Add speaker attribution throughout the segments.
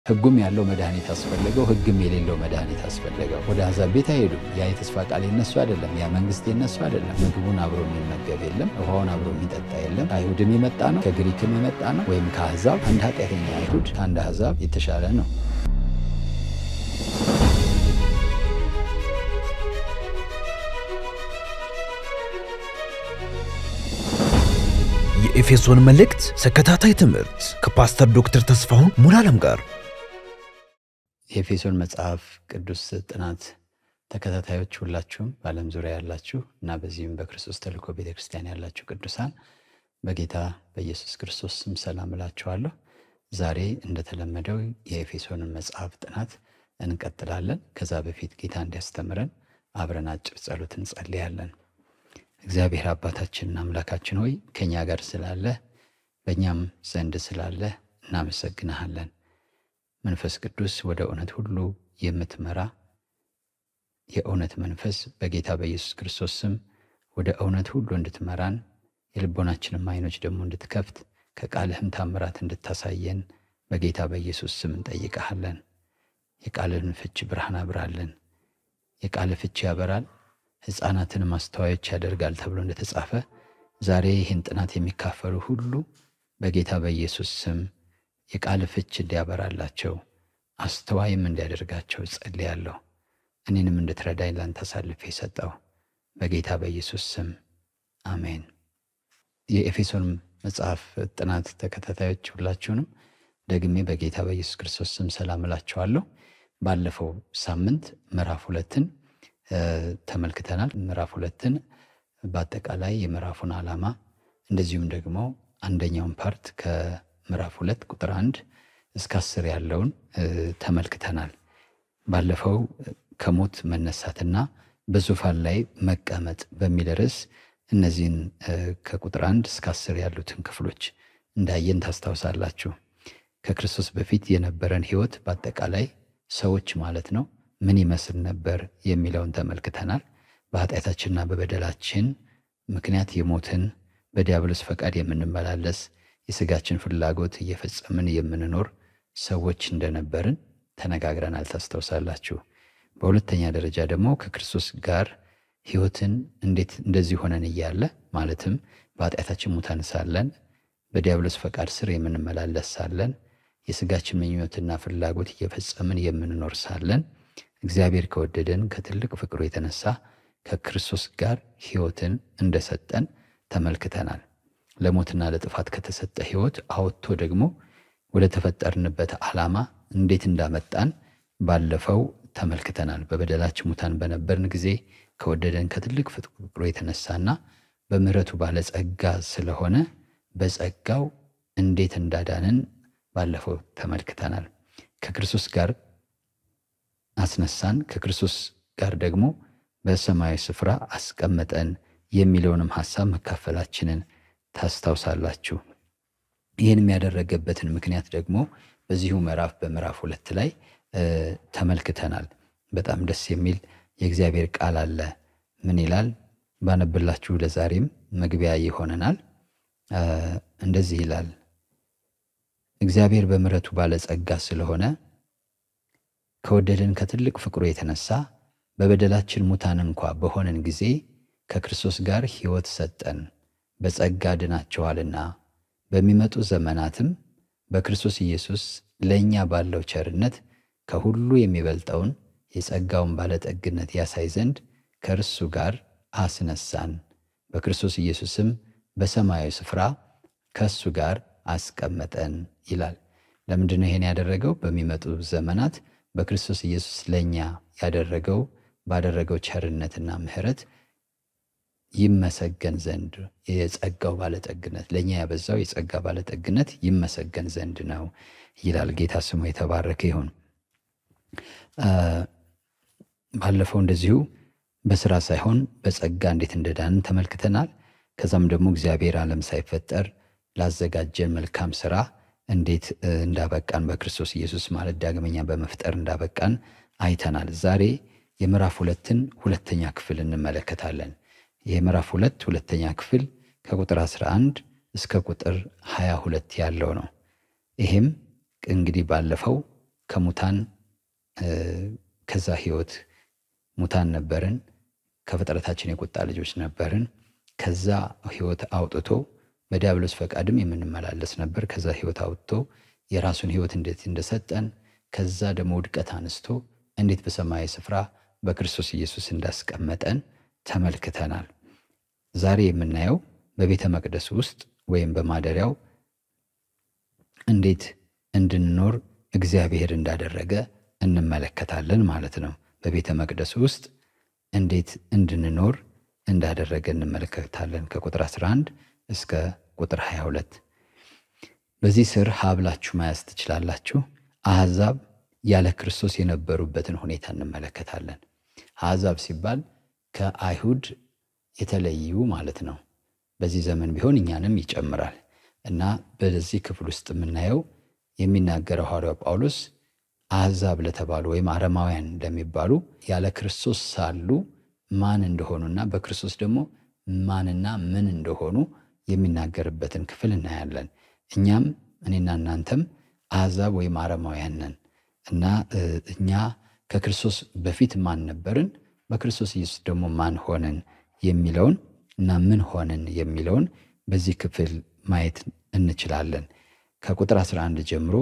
Speaker 1: ህጉም ያለው መድኃኒት አስፈልገው ህግም የሌለው መድኃኒት አስፈልገው ወደ አሕዛብ ቤት አይሄዱ። ያ የተስፋ ቃል የነሱ አይደለም፣ ያ መንግስት የነሱ አይደለም። ምግቡን አብሮ የሚመገብ የለም፣ ውሃውን አብሮ የሚጠጣ የለም። አይሁድም የመጣ ነው፣ ከግሪክም የመጣ ነው፣ ወይም ከአሕዛብ። አንድ ኃጢአተኛ አይሁድ ከአንድ አሕዛብ የተሻለ ነው።
Speaker 2: የኤፌሶን መልእክት ተከታታይ ትምህርት ከፓስተር ዶክተር ተስፋሁን ሙሉዓለም ጋር።
Speaker 1: የኤፌሶን መጽሐፍ ቅዱስ ጥናት ተከታታዮች ሁላችሁም በዓለም ዙሪያ ያላችሁ እና በዚህም በክርስቶስ ተልእኮ ቤተክርስቲያን ያላችሁ ቅዱሳን በጌታ በኢየሱስ ክርስቶስ ስም ሰላም እላችኋለሁ። ዛሬ እንደተለመደው የኤፌሶንን መጽሐፍ ጥናት እንቀጥላለን። ከዛ በፊት ጌታ እንዲያስተምረን አብረን አጭር ጸሎት እንጸልያለን። እግዚአብሔር አባታችንና አምላካችን ሆይ ከኛ ጋር ስላለ በእኛም ዘንድ ስላለ እናመሰግንሃለን። መንፈስ ቅዱስ ወደ እውነት ሁሉ የምትመራ የእውነት መንፈስ በጌታ በኢየሱስ ክርስቶስ ስም ወደ እውነት ሁሉ እንድትመራን የልቦናችንን ዓይኖች ደግሞ እንድትከፍት ከቃልህም ታምራት እንድታሳየን በጌታ በኢየሱስ ስም እንጠይቅሃለን። የቃልህን ፍቺ ብርሃን አብራለን። የቃልህ ፍቺ ያበራል ሕፃናትን ማስተዋዮች ያደርጋል ተብሎ እንደተጻፈ ዛሬ ይህን ጥናት የሚካፈሉ ሁሉ በጌታ በኢየሱስ ስም የቃል ፍቺ እንዲያበራላቸው አስተዋይም እንዲያደርጋቸው ጸልያለሁ። እኔንም እንድትረዳኝ ላንተ አሳልፌ ሰጠው በጌታ በኢየሱስ ስም አሜን። የኤፌሶን መጽሐፍ ጥናት ተከታታዮች ሁላችሁንም ደግሜ በጌታ በኢየሱስ ክርስቶስ ስም ሰላም እላችኋለሁ። ባለፈው ሳምንት ምዕራፍ 2ን ተመልክተናል። ምዕራፍ 2ን በአጠቃላይ የምዕራፉን ዓላማ እንደዚሁም ደግሞ አንደኛውን ፓርት ከምዕራፍ 2 ቁጥር 1 እስከ 10 ያለውን ተመልክተናል። ባለፈው ከሞት መነሳትና በዙፋን ላይ መቀመጥ በሚል ርዕስ እነዚህን ከቁጥር 1 እስከ 10 ያሉትን ክፍሎች እንዳየን ታስታውሳላችሁ። ከክርስቶስ በፊት የነበረን ሕይወት በአጠቃላይ ሰዎች ማለት ነው ምን ይመስል ነበር የሚለውን ተመልክተናል። በኃጢአታችንና በበደላችን ምክንያት የሞትን በዲያብሎስ ፈቃድ የምንመላለስ የሥጋችን ፍላጎት እየፈጸምን የምንኖር ሰዎች እንደነበርን ተነጋግረናል፣ ታስታውሳላችሁ። በሁለተኛ ደረጃ ደግሞ ከክርስቶስ ጋር ሕይወትን እንዴት እንደዚህ ሆነን እያለ ማለትም በኃጢአታችን ሙታን ሳለን በዲያብሎስ ፈቃድ ስር የምንመላለስ ሳለን የሥጋችን ምኞትና ፍላጎት እየፈጸምን የምንኖር ሳለን እግዚአብሔር ከወደደን ከትልቅ ፍቅሩ የተነሳ ከክርስቶስ ጋር ሕይወትን እንደሰጠን ተመልክተናል። ለሞትና ለጥፋት ከተሰጠ ሕይወት አውጥቶ ደግሞ ወደ ተፈጠርንበት ዓላማ እንዴት እንዳመጣን ባለፈው ተመልክተናል። በበደላችን ሙታን በነበርን ጊዜ ከወደደን ከትልቅ ፍቅሩ የተነሳና በምሕረቱ ባለጸጋ ስለሆነ በጸጋው እንዴት እንዳዳነን ባለፈው ተመልክተናል። ከክርስቶስ ጋር አስነሳን፣ ከክርስቶስ ጋር ደግሞ በሰማያዊ ስፍራ አስቀመጠን የሚለውንም ሐሳብ መካፈላችንን ታስታውሳላችሁ። ይህንም ያደረገበትን ምክንያት ደግሞ በዚሁ ምዕራፍ በምዕራፍ 2 ላይ ተመልክተናል። በጣም ደስ የሚል የእግዚአብሔር ቃል አለ። ምን ይላል? ባነብላችሁ ለዛሬም መግቢያ ይሆነናል። እንደዚህ ይላል፣ እግዚአብሔር በምሕረቱ ባለጸጋ ስለሆነ ከወደደን ከትልቅ ፍቅሩ የተነሳ በበደላችን ሙታን እንኳ በሆነን ጊዜ ከክርስቶስ ጋር ሕይወት ሰጠን። በጸጋ ድናችኋልና በሚመጡ ዘመናትም በክርስቶስ ኢየሱስ ለእኛ ባለው ቸርነት ከሁሉ የሚበልጠውን የጸጋውን ባለጠግነት ያሳይ ዘንድ ከእርሱ ጋር አስነሳን። በክርስቶስ ኢየሱስም በሰማያዊ ስፍራ ከእሱ ጋር አስቀመጠን ይላል። ለምንድነው ይሄን ያደረገው? በሚመጡ ዘመናት በክርስቶስ ኢየሱስ ለእኛ ባደረገው ቸርነትና ምሕረት ይመሰገን ዘንድ የጸጋው ባለጠግነት ለእኛ ያበዛው የጸጋ ባለጠግነት ይመሰገን ዘንድ ነው ይላል። ጌታ ስሙ የተባረከ ይሁን። ባለፈው እንደዚሁ በስራ ሳይሆን በጸጋ እንዴት እንደዳንን ተመልክተናል። ከዛም ደግሞ እግዚአብሔር ዓለም ሳይፈጠር ላዘጋጀን መልካም ስራ እንዴት እንዳበቃን በክርስቶስ ኢየሱስ ማለት ዳግመኛ በመፍጠር እንዳበቃን አይተናል። ዛሬ የምዕራፍ 2ን ሁለተኛ ክፍል እንመለከታለን። የምዕራፍ 2 ሁለተኛ ክፍል ከቁጥር 11 እስከ ቁጥር 22 ያለው ነው። ይሄም እንግዲህ ባለፈው ከሙታን ከዛ ህይወት ሙታን ነበርን፣ ከፍጥረታችን የቁጣ ልጆች ነበርን። ከዛ ህይወት አውጥቶ በዲያብሎስ ፈቃድም የምንመላለስ ነበር። ከዛ ህይወት አውጥቶ የራሱን ህይወት እንዴት እንደሰጠን፣ ከዛ ደግሞ ውድቀት አንስቶ እንዴት በሰማያዊ ስፍራ በክርስቶስ ኢየሱስ እንዳስቀመጠን ተመልክተናል። ዛሬ የምናየው በቤተ መቅደስ ውስጥ ወይም በማደሪያው እንዴት እንድንኖር እግዚአብሔር እንዳደረገ እንመለከታለን ማለት ነው። በቤተ መቅደስ ውስጥ እንዴት እንድንኖር እንዳደረገ እንመለከታለን ከቁጥር 11 እስከ ቁጥር 22። በዚህ ስር ሀብላችሁ መያዝ ትችላላችሁ። አሕዛብ ያለ ክርስቶስ የነበሩበትን ሁኔታ እንመለከታለን። አሕዛብ ሲባል ከአይሁድ የተለዩ ማለት ነው። በዚህ ዘመን ቢሆን እኛንም ይጨምራል እና በዚህ ክፍል ውስጥ የምናየው የሚናገረው ሐዋርያው ጳውሎስ አሕዛብ ለተባሉ ወይም አረማውያን ለሚባሉ ያለ ክርስቶስ ሳሉ ማን እንደሆኑና በክርስቶስ ደግሞ ማንና ምን እንደሆኑ የሚናገርበትን ክፍል እናያለን። እኛም እኔና እናንተም አሕዛብ ወይም አረማውያን ነን እና እኛ ከክርስቶስ በፊት ማን ነበርን፣ በክርስቶስ ኢየሱስ ደግሞ ማን ሆነን የሚለውን እና ምን ሆነን የሚለውን በዚህ ክፍል ማየት እንችላለን። ከቁጥር 11 ጀምሮ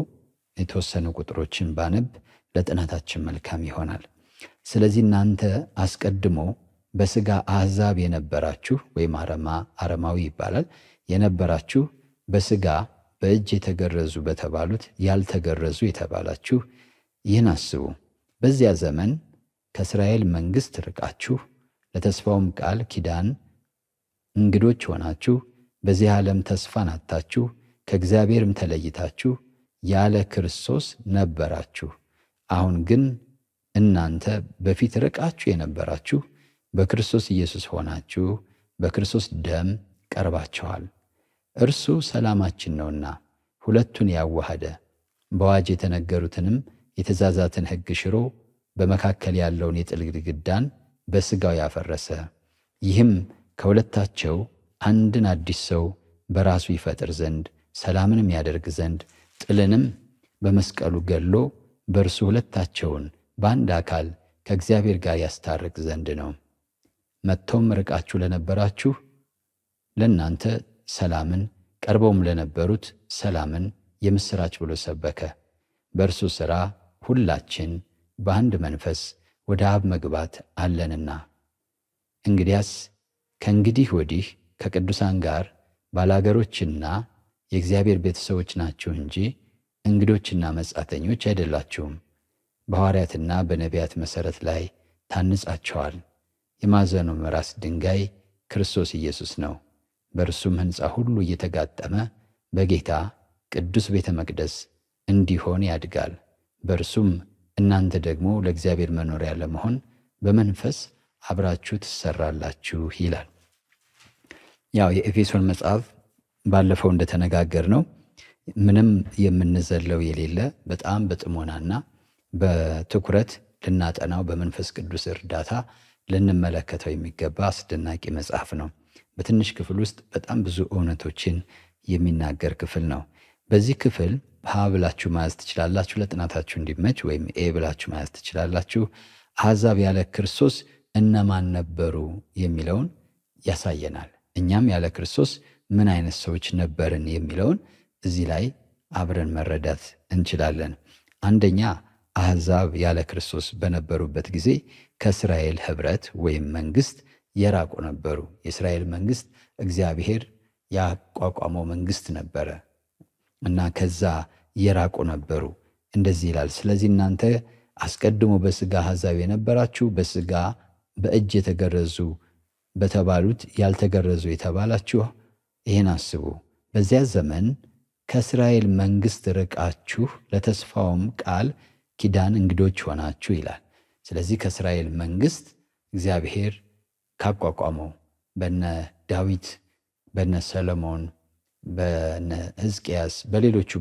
Speaker 1: የተወሰኑ ቁጥሮችን ባነብ ለጥናታችን መልካም ይሆናል። ስለዚህ እናንተ አስቀድሞ በሥጋ አሕዛብ የነበራችሁ ወይም አረማዊ ይባላል የነበራችሁ፣ በሥጋ በእጅ የተገረዙ በተባሉት ያልተገረዙ የተባላችሁ ይህን አስቡ። በዚያ ዘመን ከእስራኤል መንግሥት ርቃችሁ ለተስፋውም ቃል ኪዳን እንግዶች ሆናችሁ በዚህ ዓለም ተስፋን አጥታችሁ ከእግዚአብሔርም ተለይታችሁ ያለ ክርስቶስ ነበራችሁ። አሁን ግን እናንተ በፊት ርቃችሁ የነበራችሁ በክርስቶስ ኢየሱስ ሆናችሁ በክርስቶስ ደም ቀርባችኋል። እርሱ ሰላማችን ነውና ሁለቱን ያዋሃደ በአዋጅ የተነገሩትንም የትእዛዛትን ሕግ ሽሮ በመካከል ያለውን የጥል ግድግዳን በሥጋው ያፈረሰ፣ ይህም ከሁለታቸው አንድን አዲስ ሰው በራሱ ይፈጥር ዘንድ ሰላምንም ያደርግ ዘንድ ጥልንም በመስቀሉ ገድሎ በእርሱ ሁለታቸውን በአንድ አካል ከእግዚአብሔር ጋር ያስታርቅ ዘንድ ነው። መጥቶም ርቃችሁ ለነበራችሁ ለእናንተ ሰላምን፣ ቀርበውም ለነበሩት ሰላምን የምሥራች ብሎ ሰበከ። በእርሱ ሥራ ሁላችን በአንድ መንፈስ ወደ አብ መግባት አለንና። እንግዲያስ ከእንግዲህ ወዲህ ከቅዱሳን ጋር ባላገሮችና የእግዚአብሔር ቤተሰቦች ናችሁ እንጂ እንግዶችና መጻተኞች አይደላችሁም። በሐዋርያትና በነቢያት መሠረት ላይ ታንጻችኋል። የማዕዘኑም ራስ ድንጋይ ክርስቶስ ኢየሱስ ነው። በእርሱም ሕንፃ ሁሉ እየተጋጠመ በጌታ ቅዱስ ቤተ መቅደስ እንዲሆን ያድጋል። በእርሱም እናንተ ደግሞ ለእግዚአብሔር መኖሪያ ለመሆን በመንፈስ አብራችሁ ትሰራላችሁ ይላል። ያው የኤፌሶን መጽሐፍ ባለፈው እንደተነጋገር ነው ምንም የምንዘለው የሌለ በጣም በጥሞናና በትኩረት ልናጠናው በመንፈስ ቅዱስ እርዳታ ልንመለከተው የሚገባ አስደናቂ መጽሐፍ ነው። በትንሽ ክፍል ውስጥ በጣም ብዙ እውነቶችን የሚናገር ክፍል ነው። በዚህ ክፍል ሀ ብላችሁ መያዝ ትችላላችሁ ለጥናታችሁ እንዲመች፣ ወይም ኤ ብላችሁ መያዝ ትችላላችሁ። አሕዛብ ያለ ክርስቶስ እነማን ነበሩ የሚለውን ያሳየናል። እኛም ያለ ክርስቶስ ምን አይነት ሰዎች ነበርን የሚለውን እዚህ ላይ አብረን መረዳት እንችላለን። አንደኛ አሕዛብ ያለ ክርስቶስ በነበሩበት ጊዜ ከእስራኤል ኅብረት ወይም መንግሥት የራቁ ነበሩ። የእስራኤል መንግሥት እግዚአብሔር ያቋቋመው መንግሥት ነበረ እና ከዛ የራቁ ነበሩ። እንደዚህ ይላል፣ ስለዚህ እናንተ አስቀድሞ በሥጋ አሕዛብ የነበራችሁ፣ በሥጋ በእጅ የተገረዙ በተባሉት ያልተገረዙ የተባላችሁ ይህን አስቡ። በዚያ ዘመን ከእስራኤል መንግሥት ርቃችሁ ለተስፋውም ቃል ኪዳን እንግዶች ሆናችሁ ይላል። ስለዚህ ከእስራኤል መንግሥት እግዚአብሔር ካቋቋመው በነ ዳዊት፣ በነ ሰሎሞን፣ በነ ሕዝቅያስ በሌሎቹ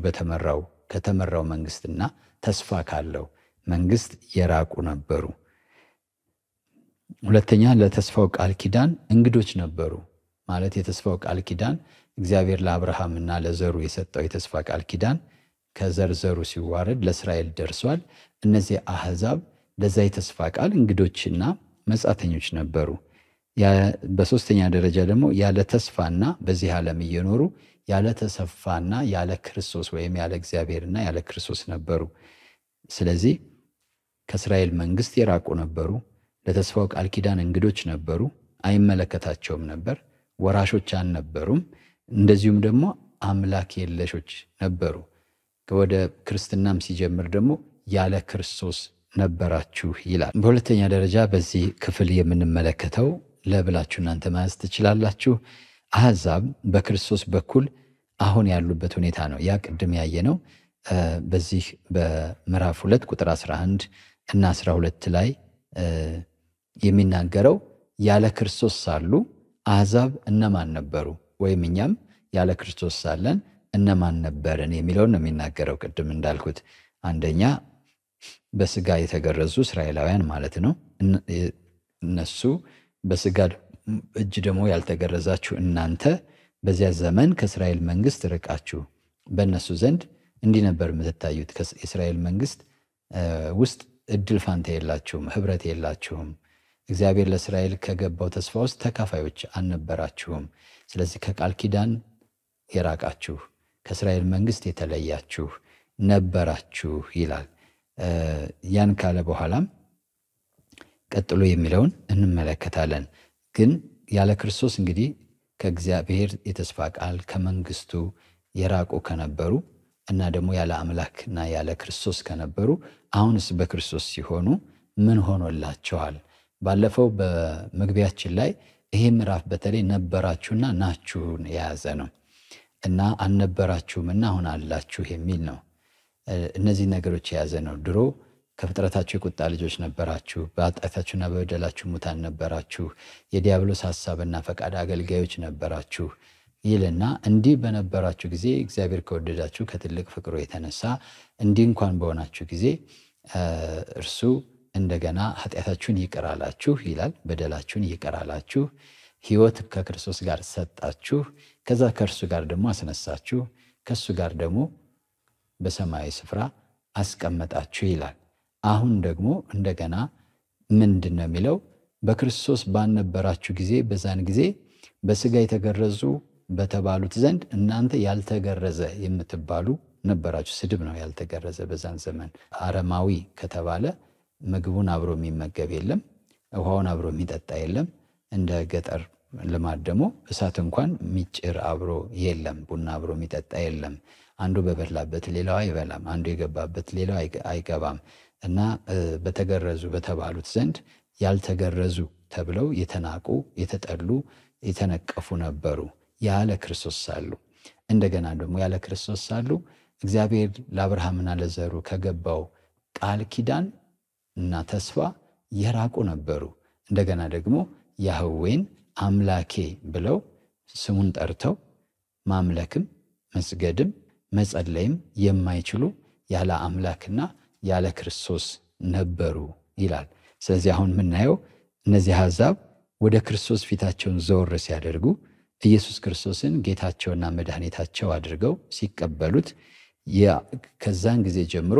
Speaker 1: ከተመራው መንግሥትና ተስፋ ካለው መንግሥት የራቁ ነበሩ። ሁለተኛ ለተስፋው ቃል ኪዳን እንግዶች ነበሩ። ማለት የተስፋው ቃል ኪዳን እግዚአብሔር ለአብርሃምና ለዘሩ የሰጠው የተስፋ ቃል ኪዳን ከዘርዘሩ ሲዋረድ ለእስራኤል ደርሷል። እነዚህ አሕዛብ ለዛ የተስፋ ቃል እንግዶችና መጻተኞች ነበሩ። በሶስተኛ ደረጃ ደግሞ ያለ ተስፋና በዚህ ዓለም እየኖሩ ያለ ተስፋና ያለ ክርስቶስ ወይም ያለ እግዚአብሔርና ያለ ክርስቶስ ነበሩ። ስለዚህ ከእስራኤል መንግስት የራቁ ነበሩ። ለተስፋው ቃል ኪዳን እንግዶች ነበሩ። አይመለከታቸውም ነበር። ወራሾች አልነበሩም። እንደዚሁም ደግሞ አምላክ የለሾች ነበሩ። ወደ ክርስትናም ሲጀምር ደግሞ ያለ ክርስቶስ ነበራችሁ ይላል። በሁለተኛ ደረጃ በዚህ ክፍል የምንመለከተው ለብላችሁ እናንተ መያዝ ትችላላችሁ። አሕዛብ በክርስቶስ በኩል አሁን ያሉበት ሁኔታ ነው። ያ ቅድም ያየነው በዚህ በምዕራፍ 2 ቁጥር 11 እና 12 ላይ የሚናገረው ያለ ክርስቶስ ሳሉ አሕዛብ እነማን ነበሩ፣ ወይም እኛም ያለ ክርስቶስ ሳለን እነማን ነበርን የሚለውን ነው የሚናገረው። ቅድም እንዳልኩት አንደኛ በስጋ የተገረዙ እስራኤላውያን ማለት ነው። እነሱ በስጋ እጅ ደግሞ ያልተገረዛችሁ እናንተ በዚያ ዘመን ከእስራኤል መንግስት ርቃችሁ በእነሱ ዘንድ እንዲህ ነበር የምትታዩት። የእስራኤል መንግስት ውስጥ እድል ፋንታ የላችሁም፣ ህብረት የላችሁም። እግዚአብሔር ለእስራኤል ከገባው ተስፋ ውስጥ ተካፋዮች አልነበራችሁም። ስለዚህ ከቃል ኪዳን የራቃችሁ ከእስራኤል መንግስት የተለያችሁ ነበራችሁ ይላል። ያን ካለ በኋላም ቀጥሎ የሚለውን እንመለከታለን። ግን ያለ ክርስቶስ እንግዲህ ከእግዚአብሔር የተስፋ ቃል ከመንግስቱ የራቁ ከነበሩ እና ደግሞ ያለ አምላክና ያለ ክርስቶስ ከነበሩ አሁንስ በክርስቶስ ሲሆኑ ምን ሆኖላቸዋል? ባለፈው በመግቢያችን ላይ ይሄ ምዕራፍ በተለይ ነበራችሁና ናችሁን የያዘ ነው እና አልነበራችሁምና አሁን አላችሁ የሚል ነው። እነዚህ ነገሮች የያዘ ነው። ድሮ ከፍጥረታችሁ የቁጣ ልጆች ነበራችሁ፣ በኃጢአታችሁና በበደላችሁ ሙታን ነበራችሁ፣ የዲያብሎስ ሐሳብና ፈቃድ አገልጋዮች ነበራችሁ ይልና እንዲህ በነበራችሁ ጊዜ እግዚአብሔር ከወደዳችሁ ከትልቅ ፍቅሩ የተነሳ እንዲህ እንኳን በሆናችሁ ጊዜ እርሱ እንደገና ኃጢአታችሁን ይቅር አላችሁ ይላል። በደላችሁን ይቅር አላችሁ፣ ሕይወት ከክርስቶስ ጋር ሰጣችሁ፣ ከዛ ከእርሱ ጋር ደግሞ አስነሳችሁ፣ ከእሱ ጋር ደግሞ በሰማያዊ ስፍራ አስቀመጣችሁ ይላል። አሁን ደግሞ እንደገና ምንድን ነው የሚለው? በክርስቶስ ባልነበራችሁ ጊዜ በዛን ጊዜ በስጋ የተገረዙ በተባሉት ዘንድ እናንተ ያልተገረዘ የምትባሉ ነበራችሁ። ስድብ ነው ያልተገረዘ። በዛን ዘመን አረማዊ ከተባለ ምግቡን አብሮ የሚመገብ የለም፣ ውሃውን አብሮ የሚጠጣ የለም። እንደ ገጠር ልማድ ደግሞ እሳት እንኳን የሚጭር አብሮ የለም፣ ቡና አብሮ የሚጠጣ የለም። አንዱ በበላበት ሌላው አይበላም፣ አንዱ የገባበት ሌላው አይገባም። እና በተገረዙ በተባሉት ዘንድ ያልተገረዙ ተብለው የተናቁ፣ የተጠሉ፣ የተነቀፉ ነበሩ ያለ ክርስቶስ ሳሉ። እንደገና ደግሞ ያለ ክርስቶስ ሳሉ እግዚአብሔር ለአብርሃምና ለዘሩ ከገባው ቃል ኪዳን እና ተስፋ የራቁ ነበሩ። እንደገና ደግሞ ያህዌን አምላኬ ብለው ስሙን ጠርተው ማምለክም መስገድም መጸለይም የማይችሉ ያለ አምላክና ያለ ክርስቶስ ነበሩ ይላል። ስለዚህ አሁን የምናየው እነዚህ አሕዛብ ወደ ክርስቶስ ፊታቸውን ዘወር ሲያደርጉ ኢየሱስ ክርስቶስን ጌታቸውና መድኃኒታቸው አድርገው ሲቀበሉት ከዛን ጊዜ ጀምሮ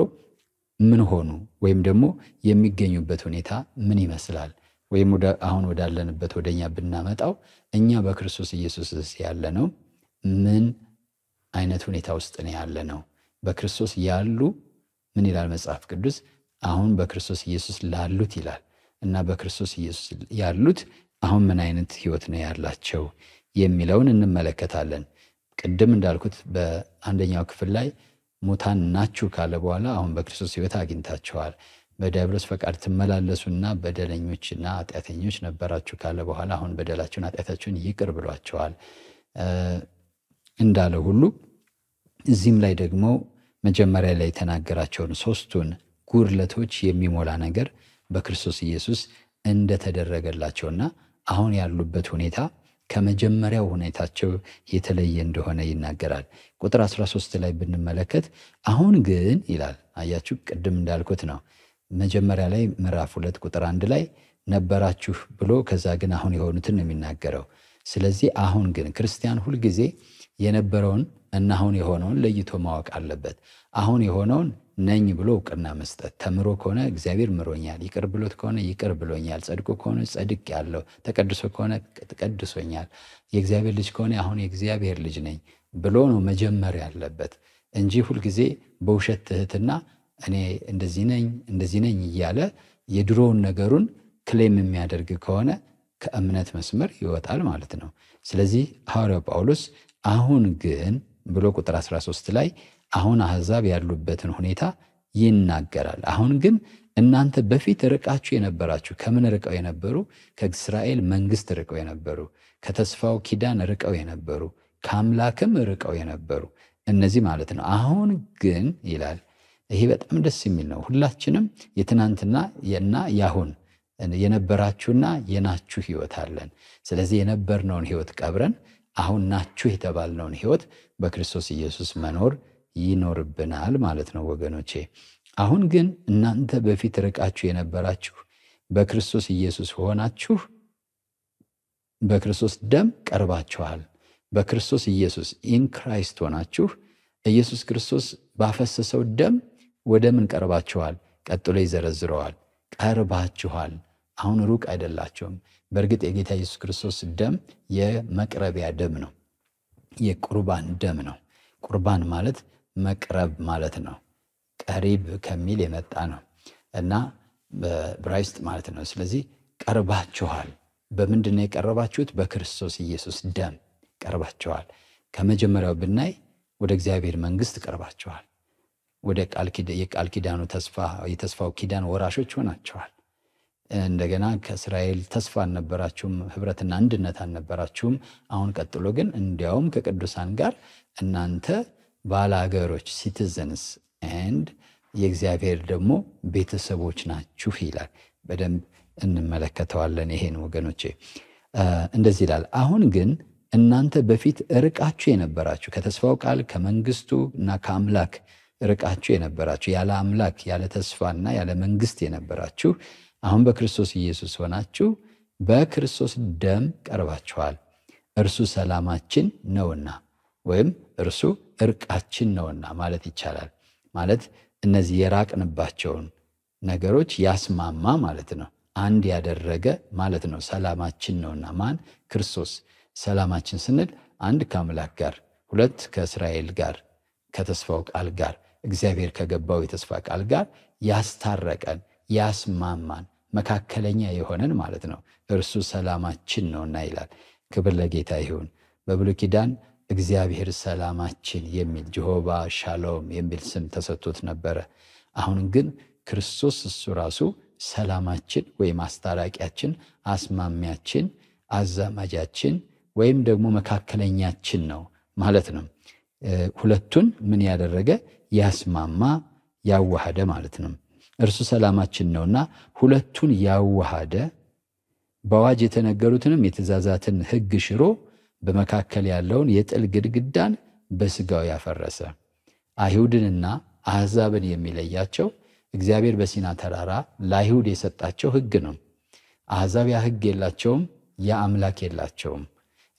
Speaker 1: ምን ሆኑ ወይም ደግሞ የሚገኙበት ሁኔታ ምን ይመስላል? ወይም አሁን ወዳለንበት ወደኛ ብናመጣው እኛ በክርስቶስ ኢየሱስ ያለ ነው ምን አይነት ሁኔታ ውስጥ ነው ያለ ነው? በክርስቶስ ያሉ ምን ይላል መጽሐፍ ቅዱስ? አሁን በክርስቶስ ኢየሱስ ላሉት ይላል እና በክርስቶስ ኢየሱስ ያሉት አሁን ምን አይነት ህይወት ነው ያላቸው የሚለውን እንመለከታለን። ቅድም እንዳልኩት በአንደኛው ክፍል ላይ ሙታን ናችሁ ካለ በኋላ አሁን በክርስቶስ ህይወት አግኝታችኋል። በዲያብሎስ ፈቃድ ትመላለሱና በደለኞችና ኃጢአተኞች ነበራችሁ ካለ በኋላ አሁን በደላችሁን ኃጢአታችሁን ይቅር ብሏቸዋል እንዳለ ሁሉ እዚህም ላይ ደግሞ መጀመሪያ ላይ የተናገራቸውን ሶስቱን ጉድለቶች የሚሞላ ነገር በክርስቶስ ኢየሱስ እንደተደረገላቸውና አሁን ያሉበት ሁኔታ ከመጀመሪያው ሁኔታቸው የተለየ እንደሆነ ይናገራል። ቁጥር 13 ላይ ብንመለከት አሁን ግን ይላል። አያችሁ፣ ቅድም እንዳልኩት ነው። መጀመሪያ ላይ ምዕራፍ 2 ቁጥር 1 ላይ ነበራችሁ ብሎ ከዛ ግን አሁን የሆኑትን ነው የሚናገረው። ስለዚህ አሁን ግን ክርስቲያን ሁልጊዜ የነበረውን እና አሁን የሆነውን ለይቶ ማወቅ አለበት። አሁን የሆነውን ነኝ ብሎ እውቅና መስጠት። ተምሮ ከሆነ እግዚአብሔር ምሮኛል፣ ይቅር ብሎት ከሆነ ይቅር ብሎኛል፣ ጸድቆ ከሆነ ጸድቅ ያለው፣ ተቀድሶ ከሆነ ተቀድሶኛል፣ የእግዚአብሔር ልጅ ከሆነ አሁን የእግዚአብሔር ልጅ ነኝ ብሎ ነው መጀመር ያለበት እንጂ ሁልጊዜ በውሸት ትህትና እኔ እንደዚህ ነኝ እያለ የድሮውን ነገሩን ክሌም የሚያደርግ ከሆነ ከእምነት መስመር ይወጣል ማለት ነው። ስለዚህ ሐዋርያው ጳውሎስ አሁን ግን ብሎ ቁጥር 13 ላይ አሁን አሕዛብ ያሉበትን ሁኔታ ይናገራል። አሁን ግን እናንተ በፊት ርቃችሁ የነበራችሁ፣ ከምን ርቀው የነበሩ? ከእስራኤል መንግስት ርቀው የነበሩ፣ ከተስፋው ኪዳን ርቀው የነበሩ፣ ከአምላክም ርቀው የነበሩ እነዚህ ማለት ነው። አሁን ግን ይላል። ይሄ በጣም ደስ የሚል ነው። ሁላችንም የትናንትና እና ያሁን የነበራችሁና የናችሁ ህይወት አለን። ስለዚህ የነበርነውን ህይወት ቀብረን አሁን ናችሁ የተባልነውን ህይወት በክርስቶስ ኢየሱስ መኖር ይኖርብናል ማለት ነው ወገኖቼ። አሁን ግን እናንተ በፊት ርቃችሁ የነበራችሁ በክርስቶስ ኢየሱስ ሆናችሁ በክርስቶስ ደም ቀርባችኋል። በክርስቶስ ኢየሱስ ኢን ክራይስት ሆናችሁ ኢየሱስ ክርስቶስ ባፈሰሰው ደም ወደ ምን ቀርባችኋል? ቀጥሎ ይዘረዝረዋል። ቀርባችኋል። አሁን ሩቅ አይደላችሁም። በእርግጥ የጌታ ኢየሱስ ክርስቶስ ደም የመቅረቢያ ደም ነው፣ የቁርባን ደም ነው። ቁርባን ማለት መቅረብ ማለት ነው። ቀሪብ ከሚል የመጣ ነው እና በዕብራይስጥ ማለት ነው። ስለዚህ ቀርባችኋል። በምንድን ነው የቀረባችሁት? በክርስቶስ ኢየሱስ ደም ቀርባችኋል። ከመጀመሪያው ብናይ ወደ እግዚአብሔር መንግስት ቀርባችኋል። ወደ የቃል ኪዳኑ የተስፋው ኪዳን ወራሾች ሆናችኋል። እንደገና ከእስራኤል ተስፋ አልነበራችሁም፣ ህብረትና አንድነት አልነበራችሁም። አሁን ቀጥሎ ግን እንዲያውም ከቅዱሳን ጋር እናንተ ባለአገሮች ሲቲዘንስ ኤንድ የእግዚአብሔር ደግሞ ቤተሰቦች ናችሁ ይላል። በደንብ እንመለከተዋለን ይሄን ወገኖቼ። እንደዚህ ይላል። አሁን ግን እናንተ በፊት ርቃችሁ የነበራችሁ ከተስፋው ቃል ከመንግስቱ እና ከአምላክ ርቃችሁ የነበራችሁ ያለ አምላክ ያለ ተስፋና ያለ መንግስት የነበራችሁ አሁን በክርስቶስ ኢየሱስ ሆናችሁ በክርስቶስ ደም ቀርባችኋል። እርሱ ሰላማችን ነውና ወይም እርሱ እርቃችን ነውና ማለት ይቻላል። ማለት እነዚህ የራቅንባቸውን ነገሮች ያስማማ ማለት ነው። አንድ ያደረገ ማለት ነው። ሰላማችን ነውና ማን? ክርስቶስ። ሰላማችን ስንል አንድ ከአምላክ ጋር፣ ሁለት ከእስራኤል ጋር ከተስፋው ቃል ጋር እግዚአብሔር ከገባው የተስፋ ቃል ጋር ያስታረቀን ያስማማን መካከለኛ የሆነን ማለት ነው። እርሱ ሰላማችን ነውና ይላል። ክብር ለጌታ ይሁን። በብሉይ ኪዳን እግዚአብሔር ሰላማችን የሚል ጀሆቫ ሻሎም የሚል ስም ተሰጥቶት ነበረ። አሁን ግን ክርስቶስ እሱ ራሱ ሰላማችን ወይም አስታራቂያችን፣ አስማሚያችን፣ አዛማጃችን ወይም ደግሞ መካከለኛችን ነው ማለት ነው። ሁለቱን ምን ያደረገ? ያስማማ ያዋሃደ ማለት ነው። እርሱ ሰላማችን ነውና ሁለቱን ያዋሃደ በአዋጅ የተነገሩትንም የትእዛዛትን ሕግ ሽሮ በመካከል ያለውን የጥል ግድግዳን በስጋው ያፈረሰ። አይሁድንና አሕዛብን የሚለያቸው እግዚአብሔር በሲና ተራራ ለአይሁድ የሰጣቸው ሕግ ነው። አሕዛብ ያ ሕግ የላቸውም፣ ያ አምላክ የላቸውም።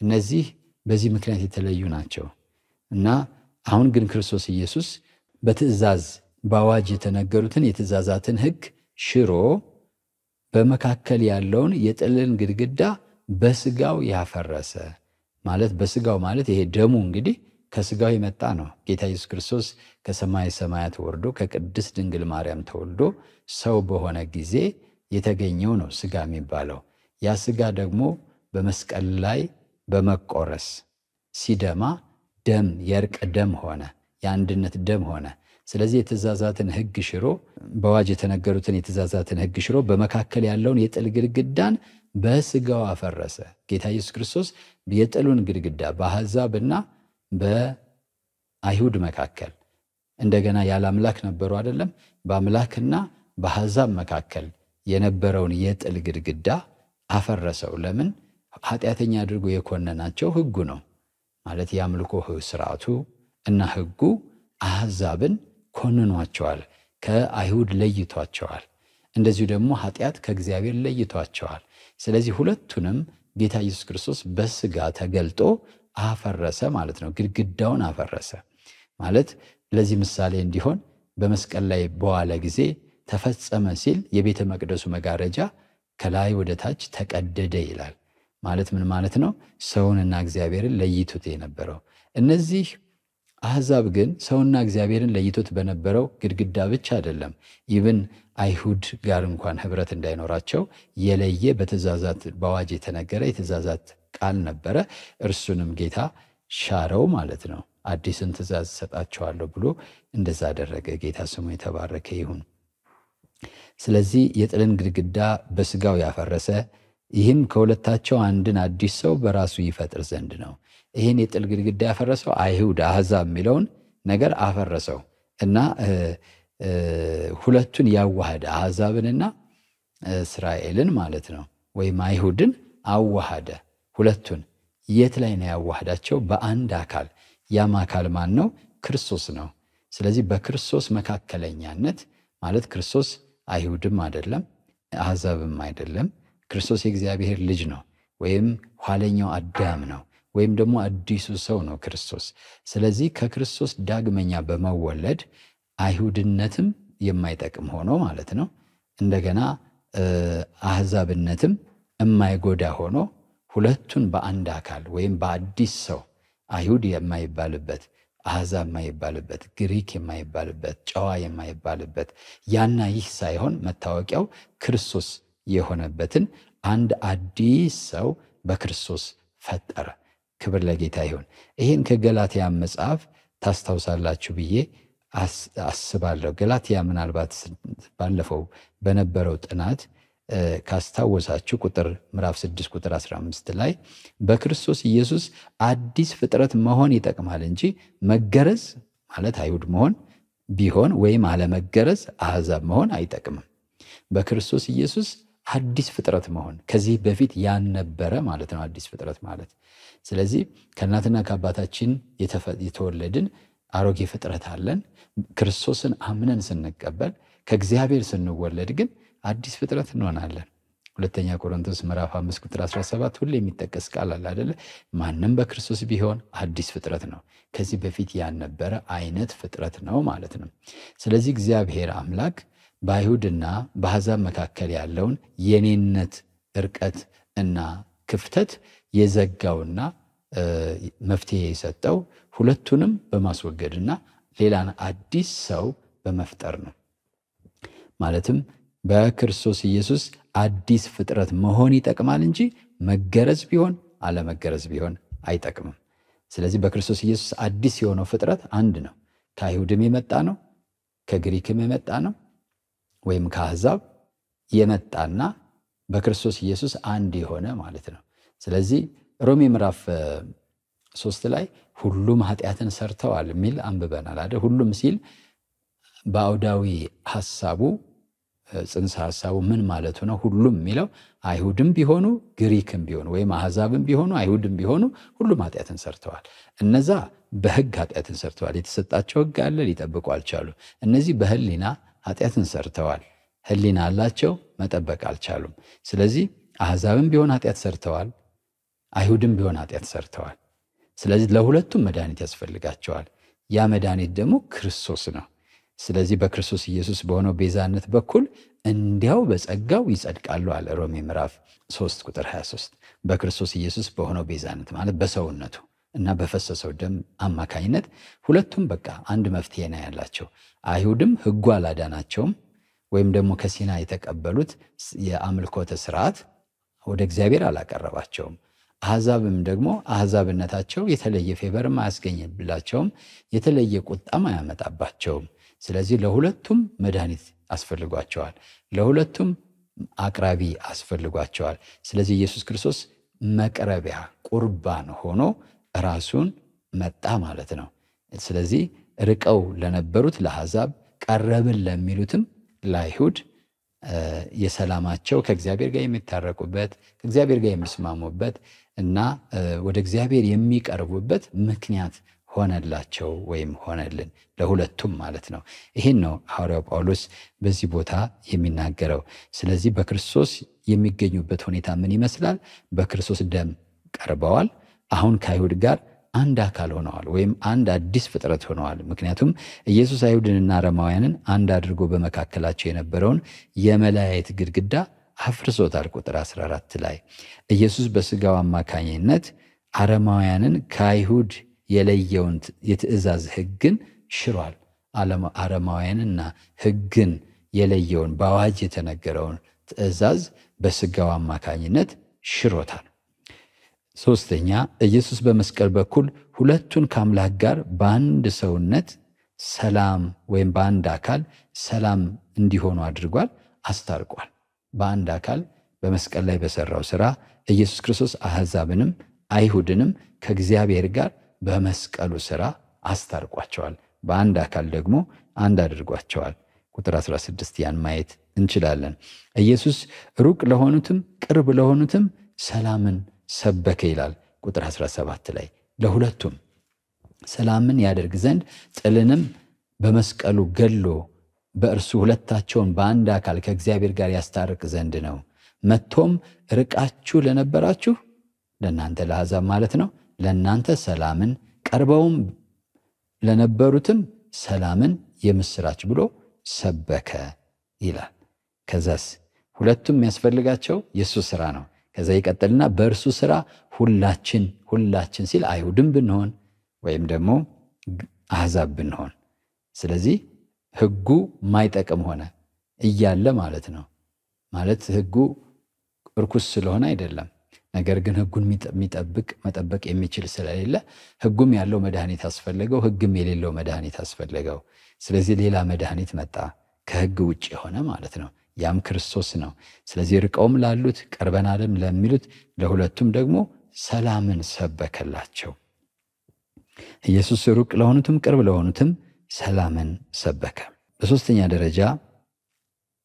Speaker 1: እነዚህ በዚህ ምክንያት የተለዩ ናቸው እና አሁን ግን ክርስቶስ ኢየሱስ በትእዛዝ በአዋጅ የተነገሩትን የትእዛዛትን ሕግ ሽሮ በመካከል ያለውን የጥልን ግድግዳ በስጋው ያፈረሰ ማለት በስጋው ማለት ይሄ ደሙ እንግዲህ ከስጋው የመጣ ነው። ጌታ ኢየሱስ ክርስቶስ ከሰማይ ሰማያት ወርዶ ከቅድስት ድንግል ማርያም ተወልዶ ሰው በሆነ ጊዜ የተገኘው ነው ስጋ የሚባለው። ያ ስጋ ደግሞ በመስቀል ላይ በመቆረስ ሲደማ ደም የእርቅ ደም ሆነ፣ የአንድነት ደም ሆነ። ስለዚህ የትእዛዛትን ሕግ ሽሮ በአዋጅ የተነገሩትን የትእዛዛትን ሕግ ሽሮ በመካከል ያለውን የጥል ግድግዳን በስጋው አፈረሰ። ጌታ ኢየሱስ ክርስቶስ የጥሉን ግድግዳ በአሕዛብና በአይሁድ መካከል እንደገና ያለ አምላክ ነበሩ አይደለም፣ በአምላክና በአሕዛብ መካከል የነበረውን የጥል ግድግዳ አፈረሰው። ለምን? ኃጢአተኛ አድርጎ የኮነናቸው ሕጉ ነው ማለት የአምልኮ ስርዓቱ እና ሕጉ አሕዛብን ኮንኗቸዋል፣ ከአይሁድ ለይቷቸዋል። እንደዚሁ ደግሞ ኃጢአት ከእግዚአብሔር ለይቷቸዋል። ስለዚህ ሁለቱንም ጌታ ኢየሱስ ክርስቶስ በስጋ ተገልጦ አፈረሰ ማለት ነው። ግድግዳውን አፈረሰ ማለት ለዚህ ምሳሌ እንዲሆን በመስቀል ላይ በዋለ ጊዜ ተፈጸመ ሲል የቤተ መቅደሱ መጋረጃ ከላይ ወደ ታች ተቀደደ ይላል። ማለት ምን ማለት ነው? ሰውንና እግዚአብሔርን ለይቶት የነበረው። እነዚህ አሕዛብ ግን ሰውና እግዚአብሔርን ለይቶት በነበረው ግድግዳ ብቻ አይደለም፣ ኢቭን አይሁድ ጋር እንኳን ህብረት እንዳይኖራቸው የለየ በትእዛዛት በአዋጅ የተነገረ የትእዛዛት ቃል ነበረ። እርሱንም ጌታ ሻረው ማለት ነው። አዲስን ትእዛዝ ሰጣቸዋለሁ ብሎ እንደዛ አደረገ። ጌታ ስሙ የተባረከ ይሁን። ስለዚህ የጥልን ግድግዳ በስጋው ያፈረሰ፣ ይህም ከሁለታቸው አንድን አዲስ ሰው በራሱ ይፈጥር ዘንድ ነው። ይህን የጥል ግድግዳ ያፈረሰው አይሁድ አሕዛብ የሚለውን ነገር አፈረሰው እና ሁለቱን ያዋሃደ አሕዛብንና እስራኤልን ማለት ነው፣ ወይም አይሁድን አዋሃደ። ሁለቱን የት ላይ ነው ያዋሃዳቸው? በአንድ አካል። ያም አካል ማን ነው? ክርስቶስ ነው። ስለዚህ በክርስቶስ መካከለኛነት ማለት ክርስቶስ አይሁድም አይደለም አሕዛብም አይደለም። ክርስቶስ የእግዚአብሔር ልጅ ነው፣ ወይም ኋለኛው አዳም ነው፣ ወይም ደግሞ አዲሱ ሰው ነው ክርስቶስ። ስለዚህ ከክርስቶስ ዳግመኛ በመወለድ አይሁድነትም የማይጠቅም ሆኖ ማለት ነው፣ እንደገና አሕዛብነትም የማይጎዳ ሆኖ ሁለቱን በአንድ አካል ወይም በአዲስ ሰው አይሁድ የማይባልበት፣ አሕዛብ የማይባልበት፣ ግሪክ የማይባልበት፣ ጨዋ የማይባልበት ያና ይህ ሳይሆን መታወቂያው ክርስቶስ የሆነበትን አንድ አዲስ ሰው በክርስቶስ ፈጠረ። ክብር ለጌታ ይሁን። ይህን ከገላትያ መጽሐፍ ታስታውሳላችሁ ብዬ አስባለሁ። ገላትያ ምናልባት ባለፈው በነበረው ጥናት ካስታወሳችሁ ምዕራፍ 6 ቁጥር 15 ላይ በክርስቶስ ኢየሱስ አዲስ ፍጥረት መሆን ይጠቅማል እንጂ መገረዝ ማለት አይሁድ መሆን ቢሆን ወይም አለመገረዝ አሕዛብ መሆን አይጠቅምም። በክርስቶስ ኢየሱስ አዲስ ፍጥረት መሆን ከዚህ በፊት ያልነበረ ማለት ነው አዲስ ፍጥረት ማለት። ስለዚህ ከእናትና ከአባታችን የተወለድን አሮጌ ፍጥረት አለን። ክርስቶስን አምነን ስንቀበል ከእግዚአብሔር ስንወለድ ግን አዲስ ፍጥረት እንሆናለን። ሁለተኛ ቆሮንቶስ ምዕራፍ 5 ቁጥር 17 ሁሌ የሚጠቀስ ቃል አለ አይደለ? ማንም በክርስቶስ ቢሆን አዲስ ፍጥረት ነው፣ ከዚህ በፊት ያልነበረ አይነት ፍጥረት ነው ማለት ነው። ስለዚህ እግዚአብሔር አምላክ በአይሁድና በአሕዛብ መካከል ያለውን የኔነት እርቀት እና ክፍተት የዘጋውና መፍትሄ የሰጠው ሁለቱንም በማስወገድና ሌላን አዲስ ሰው በመፍጠር ነው። ማለትም በክርስቶስ ኢየሱስ አዲስ ፍጥረት መሆን ይጠቅማል እንጂ መገረዝ ቢሆን አለመገረዝ ቢሆን አይጠቅምም። ስለዚህ በክርስቶስ ኢየሱስ አዲስ የሆነው ፍጥረት አንድ ነው። ከአይሁድም የመጣ ነው፣ ከግሪክም የመጣ ነው፣ ወይም ከአሕዛብ የመጣና በክርስቶስ ኢየሱስ አንድ የሆነ ማለት ነው። ስለዚህ ሮሜ ምዕራፍ 3 ላይ ሁሉም ኃጢአትን ሰርተዋል የሚል አንብበናል አይደል? ሁሉም ሲል በአውዳዊ ሐሳቡ ጽንሰ ሐሳቡ ምን ማለቱ ነው? ሁሉም የሚለው አይሁድም ቢሆኑ ግሪክም ቢሆኑ ወይም አሕዛብም ቢሆኑ አይሁድም ቢሆኑ ሁሉም ኃጢአትን ሰርተዋል። እነዛ በሕግ ኃጢአትን ሰርተዋል። የተሰጣቸው ሕግ አለ፣ ሊጠብቁ አልቻሉ። እነዚህ በሕሊና ኃጢአትን ሰርተዋል። ሕሊና አላቸው፣ መጠበቅ አልቻሉም። ስለዚህ አሕዛብም ቢሆን ኃጢአት ሰርተዋል፣ አይሁድም ቢሆን ኃጢአት ሰርተዋል። ስለዚህ ለሁለቱም መድኃኒት ያስፈልጋቸዋል። ያ መድኃኒት ደግሞ ክርስቶስ ነው። ስለዚህ በክርስቶስ ኢየሱስ በሆነው ቤዛነት በኩል እንዲያው በጸጋው ይጸድቃሉ አለ ሮሜ ምዕራፍ 3 ቁጥር 23። በክርስቶስ ኢየሱስ በሆነው ቤዛነት ማለት በሰውነቱ እና በፈሰሰው ደም አማካኝነት ሁለቱም በቃ አንድ መፍትሄ ነው ያላቸው። አይሁድም ሕጉ አላዳናቸውም፣ ወይም ደግሞ ከሲና የተቀበሉት የአምልኮተ ስርዓት ወደ እግዚአብሔር አላቀረባቸውም። አሕዛብም ደግሞ አሕዛብነታቸው የተለየ ፌቨርም አያስገኝላቸውም፣ የተለየ ቁጣም አያመጣባቸውም። ስለዚህ ለሁለቱም መድኃኒት አስፈልጓቸዋል፣ ለሁለቱም አቅራቢ አስፈልጓቸዋል። ስለዚህ ኢየሱስ ክርስቶስ መቅረቢያ ቁርባን ሆኖ ራሱን መጣ ማለት ነው። ስለዚህ ርቀው ለነበሩት ለአሕዛብ፣ ቀረብን ለሚሉትም ለአይሁድ የሰላማቸው ከእግዚአብሔር ጋር የሚታረቁበት ከእግዚአብሔር ጋር የሚስማሙበት እና ወደ እግዚአብሔር የሚቀርቡበት ምክንያት ሆነላቸው ወይም ሆነልን ለሁለቱም ማለት ነው። ይህን ነው ሐዋርያው ጳውሎስ በዚህ ቦታ የሚናገረው። ስለዚህ በክርስቶስ የሚገኙበት ሁኔታ ምን ይመስላል? በክርስቶስ ደም ቀርበዋል። አሁን ከአይሁድ ጋር አንድ አካል ሆነዋል፣ ወይም አንድ አዲስ ፍጥረት ሆነዋል። ምክንያቱም ኢየሱስ አይሁድንና አረማውያንን አንድ አድርጎ በመካከላቸው የነበረውን የመለያየት ግድግዳ አፍርሶታል። ቁጥር 14 ላይ ኢየሱስ በሥጋው አማካኝነት አረማውያንን ከአይሁድ የለየውን የትእዛዝ ሕግን ሽሯል። አረማውያንና ሕግን የለየውን በአዋጅ የተነገረውን ትእዛዝ በሥጋው አማካኝነት ሽሮታል። ሶስተኛ ኢየሱስ በመስቀል በኩል ሁለቱን ከአምላክ ጋር በአንድ ሰውነት ሰላም ወይም በአንድ አካል ሰላም እንዲሆኑ አድርጓል፣ አስታርቋል። በአንድ አካል በመስቀል ላይ በሰራው ሥራ ኢየሱስ ክርስቶስ አሕዛብንም አይሁድንም ከእግዚአብሔር ጋር በመስቀሉ ሥራ አስታርቋቸዋል። በአንድ አካል ደግሞ አንድ አድርጓቸዋል። ቁጥር 16 ያን ማየት እንችላለን። ኢየሱስ ሩቅ ለሆኑትም ቅርብ ለሆኑትም ሰላምን ሰበከ ይላል። ቁጥር 17 ላይ ለሁለቱም ሰላምን ያደርግ ዘንድ ጥልንም በመስቀሉ ገሎ በእርሱ ሁለታቸውን በአንድ አካል ከእግዚአብሔር ጋር ያስታርቅ ዘንድ ነው። መጥቶም ርቃችሁ ለነበራችሁ ለእናንተ ለአሕዛብ ማለት ነው፣ ለእናንተ ሰላምን፣ ቀርበውም ለነበሩትም ሰላምን የምስራች ብሎ ሰበከ ይላል። ከዛስ ሁለቱም የሚያስፈልጋቸው የእሱ ሥራ ነው። ከዛ ይቀጥልና በእርሱ ሥራ ሁላችን ሲል አይሁድም ብንሆን ወይም ደግሞ አሕዛብ ብንሆን፣ ስለዚህ ሕጉ ማይጠቅም ሆነ እያለ ማለት ነው። ማለት ሕጉ እርኩስ ስለሆነ አይደለም፣ ነገር ግን ሕጉን መጠበቅ የሚችል ስለሌለ ሕጉም ያለው መድኃኒት አስፈለገው፣ ሕግም የሌለው መድኃኒት አስፈለገው። ስለዚህ ሌላ መድኃኒት መጣ፣ ከሕግ ውጭ የሆነ ማለት ነው። ያም ክርስቶስ ነው። ስለዚህ ርቀውም ላሉት ቀርበናልም ለሚሉት ለሁለቱም ደግሞ ሰላምን ሰበከላቸው። ኢየሱስ ሩቅ ለሆኑትም ቅርብ ለሆኑትም ሰላምን ሰበከ። በሦስተኛ ደረጃ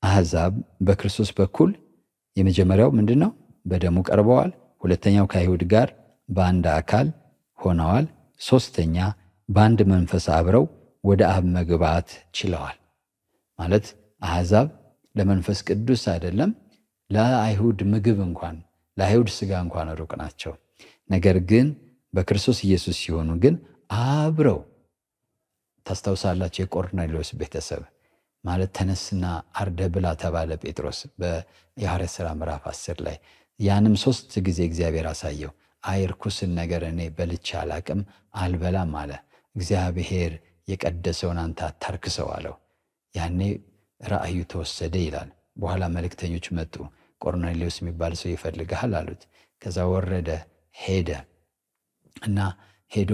Speaker 1: አሕዛብ በክርስቶስ በኩል የመጀመሪያው ምንድን ነው? በደሙ ቀርበዋል። ሁለተኛው ከአይሁድ ጋር በአንድ አካል ሆነዋል። ሦስተኛ በአንድ መንፈስ አብረው ወደ አብ መግባት ችለዋል። ማለት አሕዛብ ለመንፈስ ቅዱስ አይደለም ለአይሁድ ምግብ እንኳን ለአይሁድ ሥጋ እንኳን ሩቅ ናቸው። ነገር ግን በክርስቶስ ኢየሱስ ሲሆኑ ግን አብረው ታስታውሳላችሁ። የቆርኔሌዎስ ቤተሰብ ማለት ተነስና አርደ ብላ ተባለ ጴጥሮስ በሐዋርያት ሥራ ምዕራፍ 10 ላይ። ያንም 3 ጊዜ እግዚአብሔር አሳየው። አይ ርኩስን ነገር እኔ በልቼ አላቅም አልበላም አለ። እግዚአብሔር የቀደሰውን አንተ አታርክሰው አለው። ያኔ ራእዩ ተወሰደ ይላል። በኋላ መልእክተኞች መጡ። ቆርኔሌዎስ የሚባል ሰው ይፈልግሃል አሉት። ከዛ ወረደ ሄደ እና ሄዶ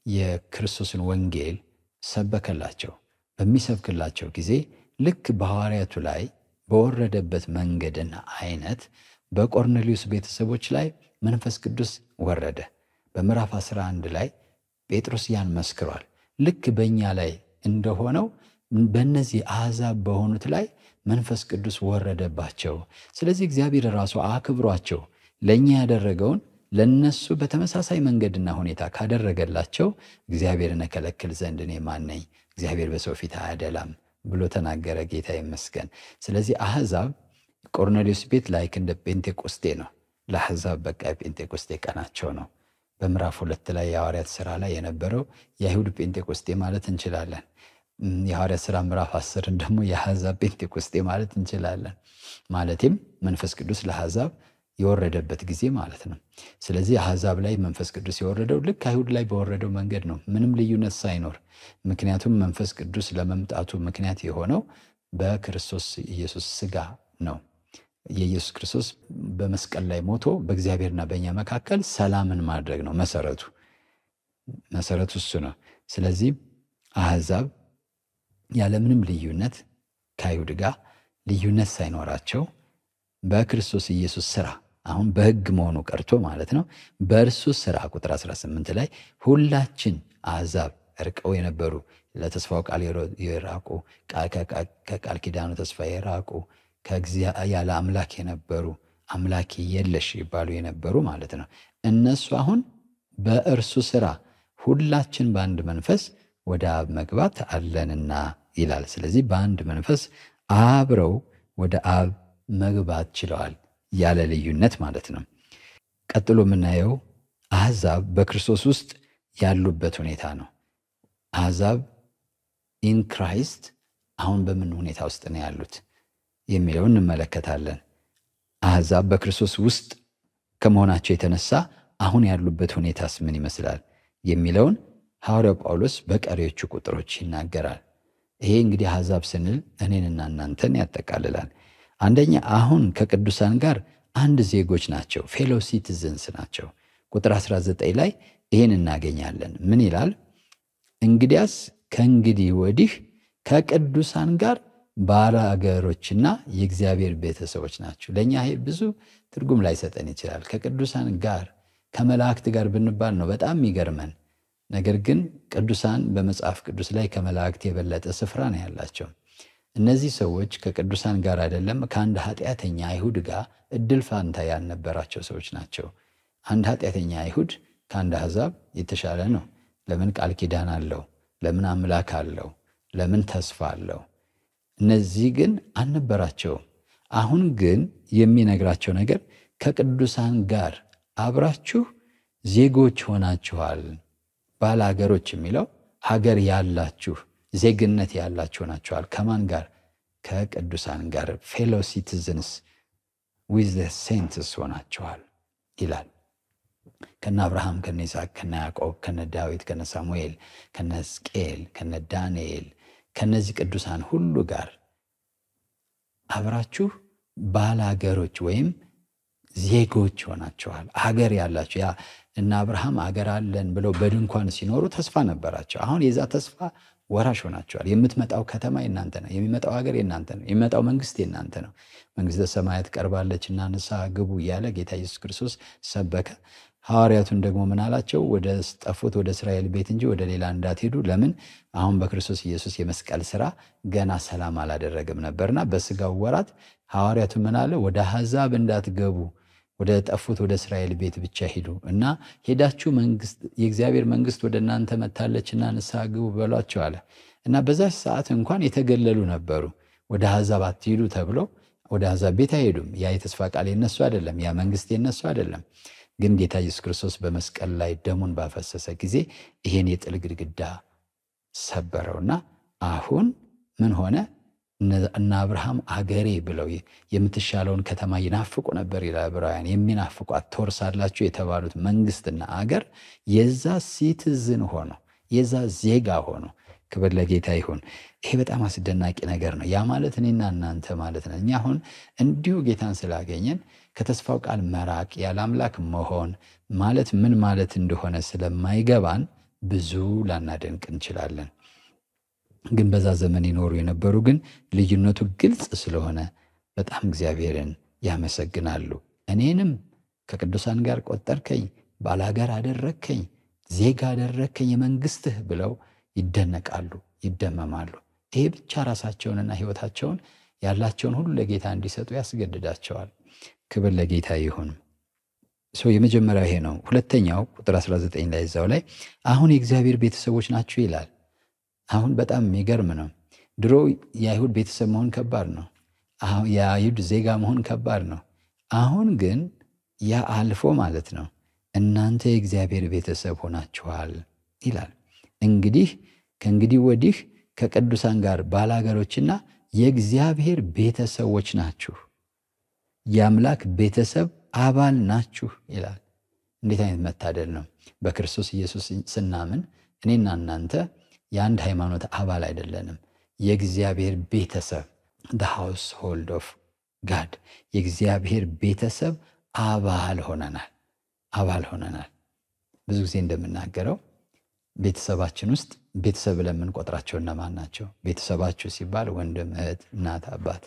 Speaker 1: የክርስቶስን ወንጌል ሰበከላቸው። በሚሰብክላቸው ጊዜ ልክ በሐዋርያቱ ላይ በወረደበት መንገድና አይነት በቆርኔሌዎስ ቤተሰቦች ላይ መንፈስ ቅዱስ ወረደ። በምዕራፍ 11 ላይ ጴጥሮስ ያን መስክሯል። ልክ በእኛ ላይ እንደሆነው በእነዚህ አሕዛብ በሆኑት ላይ መንፈስ ቅዱስ ወረደባቸው። ስለዚህ እግዚአብሔር ራሱ አክብሯቸው ለእኛ ያደረገውን ለነሱ በተመሳሳይ መንገድና ሁኔታ ካደረገላቸው እግዚአብሔርን እከለክል ዘንድ እኔ ማን ነኝ? እግዚአብሔር በሰው ፊት አያደላም ብሎ ተናገረ። ጌታ ይመስገን። ስለዚህ አሕዛብ ቆርኔሌዎስ ቤት ላይክ እንደ ጴንጤቆስጤ ነው። ለአሕዛብ በቃ የጴንጤቆስጤ ቀናቸው ነው። በምዕራፍ 2 ላይ የሐዋርያት ሥራ ላይ የነበረው የአይሁድ ጴንጤቆስጤ ማለት እንችላለን። የሐዋርያት ሥራ ምዕራፍ 10 ደግሞ የአሕዛብ ጴንጤቆስጤ ማለት እንችላለን። ማለትም መንፈስ ቅዱስ ለአሕዛብ የወረደበት ጊዜ ማለት ነው። ስለዚህ አሕዛብ ላይ መንፈስ ቅዱስ የወረደው ልክ አይሁድ ላይ በወረደው መንገድ ነው፣ ምንም ልዩነት ሳይኖር። ምክንያቱም መንፈስ ቅዱስ ለመምጣቱ ምክንያት የሆነው በክርስቶስ ኢየሱስ ሥጋ ነው። የኢየሱስ ክርስቶስ በመስቀል ላይ ሞቶ በእግዚአብሔርና በእኛ መካከል ሰላምን ማድረግ ነው መሰረቱ እሱ ነው። ስለዚህ አሕዛብ ያለምንም ልዩነት ከአይሁድ ጋር ልዩነት ሳይኖራቸው በክርስቶስ ኢየሱስ ሥራ አሁን በሕግ መሆኑ ቀርቶ ማለት ነው በእርሱ ሥራ ቁጥር 18 ላይ ሁላችን አሕዛብ ርቀው የነበሩ ለተስፋው ቃል የራቁ ከቃል ኪዳኑ ተስፋ የራቁ ያለ አምላክ የነበሩ አምላክ የለሽ ይባሉ የነበሩ ማለት ነው። እነሱ አሁን በእርሱ ሥራ ሁላችን በአንድ መንፈስ ወደ አብ መግባት አለንና ይላል። ስለዚህ በአንድ መንፈስ አብረው ወደ አብ መግባት ችለዋል ያለ ልዩነት ማለት ነው። ቀጥሎ የምናየው አሕዛብ በክርስቶስ ውስጥ ያሉበት ሁኔታ ነው። አሕዛብ ኢን ክራይስት አሁን በምን ሁኔታ ውስጥ ነው ያሉት የሚለውን እንመለከታለን። አሕዛብ በክርስቶስ ውስጥ ከመሆናቸው የተነሳ አሁን ያሉበት ሁኔታስ ምን ይመስላል የሚለውን ሐዋርያው ጳውሎስ በቀሪዎቹ ቁጥሮች ይናገራል። ይሄ እንግዲህ አሕዛብ ስንል እኔንና እናንተን ያጠቃልላል። አንደኛ አሁን ከቅዱሳን ጋር አንድ ዜጎች ናቸው፣ ፌሎ ሲቲዝንስ ናቸው። ቁጥር 19 ላይ ይህን እናገኛለን። ምን ይላል? እንግዲያስ ከእንግዲህ ወዲህ ከቅዱሳን ጋር ባለአገሮችና የእግዚአብሔር ቤተሰቦች ናቸው። ለእኛ ይሄ ብዙ ትርጉም ላይሰጠን ይችላል። ከቅዱሳን ጋር ከመላእክት ጋር ብንባል ነው በጣም የሚገርመን። ነገር ግን ቅዱሳን በመጽሐፍ ቅዱስ ላይ ከመላእክት የበለጠ ስፍራ ነው ያላቸው። እነዚህ ሰዎች ከቅዱሳን ጋር አይደለም፣ ከአንድ ኃጢአተኛ አይሁድ ጋር እድል ፋንታ ያልነበራቸው ሰዎች ናቸው። አንድ ኃጢአተኛ አይሁድ ከአንድ አሕዛብ የተሻለ ነው። ለምን? ቃል ኪዳን አለው። ለምን? አምላክ አለው። ለምን? ተስፋ አለው። እነዚህ ግን አልነበራቸውም። አሁን ግን የሚነግራቸው ነገር ከቅዱሳን ጋር አብራችሁ ዜጎች ሆናችኋል። ባለአገሮች የሚለው ሀገር ያላችሁ ዜግነት ያላችሁ ናችኋል። ከማን ጋር? ከቅዱሳን ጋር ፌሎ ሲቲዝንስ ዊዝ ዘ ሴንትስ ሆናችኋል ይላል። ከነ አብርሃም፣ ከነ ይስሐቅ፣ ከነ ያዕቆብ፣ ከነ ዳዊት፣ ከነ ሳሙኤል፣ ከነ ሕዝቅኤል፣ ከነ ዳንኤል ከነዚህ ቅዱሳን ሁሉ ጋር አብራችሁ ባላገሮች ወይም ዜጎች ሆናችኋል። ሀገር ያላችሁ። ያ እነ አብርሃም ሀገር አለን ብለው በድንኳን ሲኖሩ ተስፋ ነበራቸው። አሁን የዛ ተስፋ ወራሽ ሆናችኋል። የምትመጣው ከተማ የናንተ ነው። የሚመጣው ሀገር የናንተ ነው። የሚመጣው መንግስት የናንተ ነው። መንግስተ ሰማያት ቀርባለችና ንስሐ ግቡ እያለ ጌታ ኢየሱስ ክርስቶስ ሰበከ። ሐዋርያቱን ደግሞ ምን አላቸው? ወደ ጠፉት ወደ እስራኤል ቤት እንጂ ወደ ሌላ እንዳትሄዱ። ለምን? አሁን በክርስቶስ ኢየሱስ የመስቀል ስራ ገና ሰላም አላደረገም ነበርና በስጋው ወራት ሐዋርያቱ ምን አለ? ወደ አሕዛብ እንዳትገቡ፣ ወደ ጠፉት ወደ እስራኤል ቤት ብቻ ሂዱ እና ሄዳችሁ የእግዚአብሔር መንግስት ወደ እናንተ መታለችና ንስሐ ግቡ በሏቸው አለ እና በዛች ሰዓት እንኳን የተገለሉ ነበሩ። ወደ አሕዛብ አትሂዱ ተብለው ወደ አሕዛብ ቤት አይሄዱም። ያ የተስፋ ቃል የነሱ አይደለም። ያ መንግስት የነሱ አይደለም። ግን ጌታ ኢየሱስ ክርስቶስ በመስቀል ላይ ደሙን ባፈሰሰ ጊዜ ይሄን የጥል ግድግዳ ሰበረውና አሁን ምን ሆነ? እነ አብርሃም አገሬ ብለው የምትሻለውን ከተማ ይናፍቁ ነበር ይላል ዕብራውያን። የሚናፍቋት ትወርሳላችሁ የተባሉት መንግስትና አገር የዛ ሲቲዝን ሆኖ የዛ ዜጋ ሆኖ ክብር ለጌታ ይሁን። ይሄ በጣም አስደናቂ ነገር ነው። ያ ማለት እኔና እናንተ ማለት ነው። እኛ አሁን እንዲሁ ጌታን ስላገኘን ከተስፋው ቃል መራቅ ያለ አምላክ መሆን ማለት ምን ማለት እንደሆነ ስለማይገባን ብዙ ላናደንቅ እንችላለን። ግን በዛ ዘመን ይኖሩ የነበሩ ግን ልዩነቱ ግልጽ ስለሆነ በጣም እግዚአብሔርን ያመሰግናሉ። እኔንም ከቅዱሳን ጋር ቆጠርከኝ፣ ባላገር አደረግከኝ፣ ዜጋ አደረግከኝ የመንግስትህ ብለው ይደነቃሉ፣ ይደመማሉ። ይሄ ብቻ ራሳቸውንና ሕይወታቸውን ያላቸውን ሁሉ ለጌታ እንዲሰጡ ያስገድዳቸዋል። ክብር ለጌታ ይሁን። የመጀመሪያው ይሄ ነው። ሁለተኛው ቁጥር 19 ላይ እዛው ላይ አሁን የእግዚአብሔር ቤተሰቦች ናችሁ ይላል። አሁን በጣም የሚገርም ነው። ድሮ የአይሁድ ቤተሰብ መሆን ከባድ ነው። የአይሁድ ዜጋ መሆን ከባድ ነው። አሁን ግን ያ አልፎ ማለት ነው እናንተ የእግዚአብሔር ቤተሰብ ሆናችኋል ይላል። ከእንግዲህ ወዲህ ከቅዱሳን ጋር ባላገሮችና የእግዚአብሔር ቤተሰቦች ናችሁ፣ የአምላክ ቤተሰብ አባል ናችሁ ይላል። እንዴት አይነት መታደል ነው! በክርስቶስ ኢየሱስ ስናምን እኔና እናንተ የአንድ ሃይማኖት አባል አይደለንም። የእግዚአብሔር ቤተሰብ the household of God የእግዚአብሔር ቤተሰብ አባል ሆነናል። ብዙ ጊዜ እንደምናገረው ቤተሰባችን ውስጥ ቤተሰብ ለምንቆጥራቸው እነማን ናቸው? ቤተሰባችሁ ሲባል ወንድም፣ እህት፣ እናት፣ አባት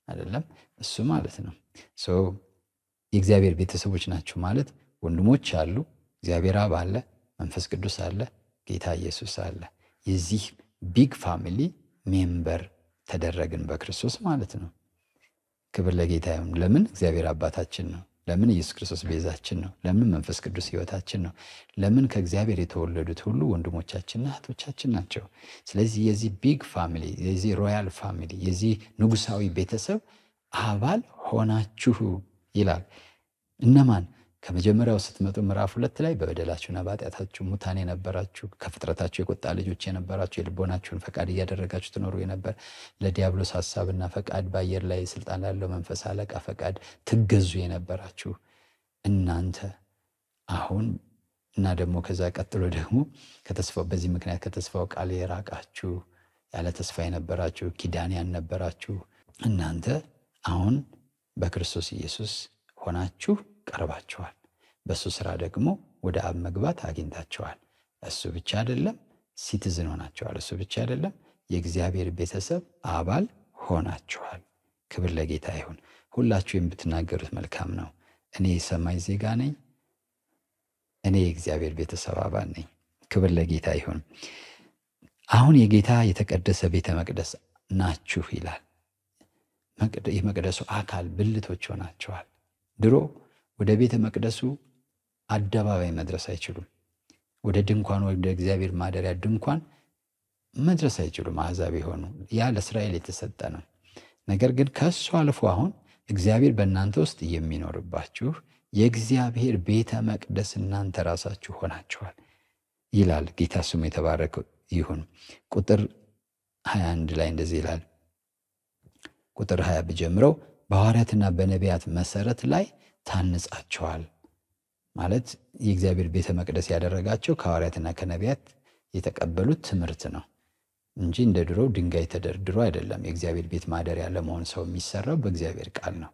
Speaker 1: አይደለም እሱ ማለት ነው። የእግዚአብሔር ቤተሰቦች ናችሁ ማለት ወንድሞች አሉ፣ እግዚአብሔር አብ አለ፣ መንፈስ ቅዱስ አለ፣ ጌታ ኢየሱስ አለ። የዚህ ቢግ ፋሚሊ ሜምበር ተደረግን በክርስቶስ ማለት ነው። ክብር ለጌታ ይሁን። ለምን? እግዚአብሔር አባታችን ነው። ለምን? ኢየሱስ ክርስቶስ ቤዛችን ነው። ለምን? መንፈስ ቅዱስ ሕይወታችን ነው። ለምን? ከእግዚአብሔር የተወለዱት ሁሉ ወንድሞቻችንና እህቶቻችን ናቸው። ስለዚህ የዚህ ቢግ ፋሚሊ፣ የዚህ ሮያል ፋሚሊ፣ የዚህ ንጉሳዊ ቤተሰብ አባል ሆናችሁ ይላል። እነማን? ከመጀመሪያው ስትመጡ ምዕራፍ 2 ላይ በበደላችሁና በኃጢአታችሁ ሙታን የነበራችሁ ከፍጥረታችሁ የቁጣ ልጆች የነበራችሁ የልቦናችሁን ፈቃድ እያደረጋችሁ ትኖሩ የነበር ለዲያብሎስ ሐሳብና ፈቃድ በአየር ላይ ስልጣን ላለው መንፈስ አለቃ ፈቃድ ትገዙ የነበራችሁ እናንተ አሁን እና ደግሞ ከዛ ቀጥሎ ደግሞ ከተስፋው በዚህ ምክንያት ከተስፋው ቃል የራቃችሁ ያለ ተስፋ የነበራችሁ ኪዳን ያልነበራችሁ እናንተ አሁን በክርስቶስ ኢየሱስ ሆናችሁ ቀርባችኋል። በሱ ሥራ ደግሞ ወደ አብ መግባት አግኝታችኋል። እሱ ብቻ አይደለም ሲቲዝን ሆናችኋል። እሱ ብቻ አይደለም የእግዚአብሔር ቤተሰብ አባል ሆናችኋል። ክብር ለጌታ ይሁን። ሁላችሁ የምትናገሩት መልካም ነው። እኔ የሰማይ ዜጋ ነኝ፣ እኔ የእግዚአብሔር ቤተሰብ አባል ነኝ። ክብር ለጌታ ይሁን። አሁን የጌታ የተቀደሰ ቤተ መቅደስ ናችሁ ይላል። የመቅደሱ አካል ብልቶች ሆናችኋል። ድሮ ወደ ቤተ መቅደሱ አደባባይ መድረስ አይችሉም። ወደ ድንኳን ወደ እግዚአብሔር ማደሪያ ድንኳን መድረስ አይችሉም አሕዛብ የሆኑ። ያ ለእስራኤል የተሰጠ ነው። ነገር ግን ከሱ አልፎ አሁን እግዚአብሔር በእናንተ ውስጥ የሚኖርባችሁ የእግዚአብሔር ቤተ መቅደስ እናንተ ራሳችሁ ሆናችኋል ይላል። ጌታ ስሙ የተባረከ ይሁን። ቁጥር 21 ላይ እንደዚህ ይላል። ቁጥር 20 ብጀምረው በሐዋርያትና በነቢያት መሰረት ላይ ታንጻችኋል ማለት የእግዚአብሔር ቤተ መቅደስ ያደረጋቸው ከሐዋርያትና ከነቢያት የተቀበሉት ትምህርት ነው እንጂ እንደ ድሮ ድንጋይ ተደርድሮ አይደለም። የእግዚአብሔር ቤት ማደሪያ ለመሆን ሰው የሚሰራው በእግዚአብሔር ቃል ነው።